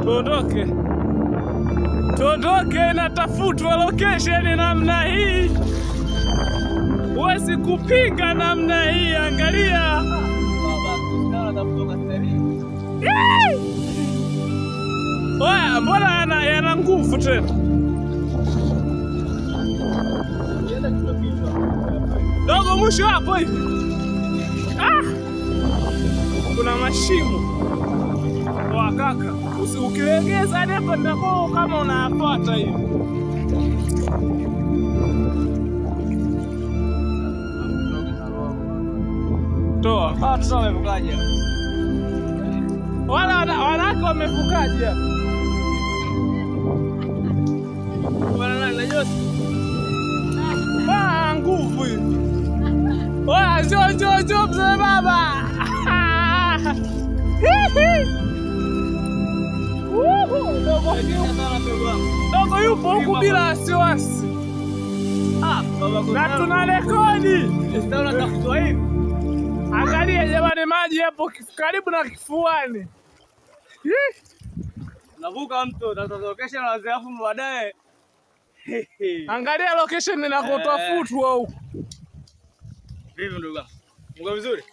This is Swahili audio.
Tuondoke. Tuondoke, natafutwa location namna hii. Huwezi kupinga namna hii, angalia. Oya, mbona yana nguvu tena? Dogo mwisho hapo hivi. Kuna mashimo. Oa kaka, ukilegeza hapo ndako kama unafuata hivi. Toa. Sasa wamevukaje? Wanako wamevukaje? Bwana na Jose. Nguvu hii. Oya, njoo mzee baba. Dogo yupo huku bila wasiwasi. Na tuna rekodi. Unatafutwa hivi? Angalia jamani, maji hapo karibu na kifuani. Navuka mto, location na alafu baadaye. Angalia location inakotafutwa huko. Vipi ndugu? Mungu vizuri?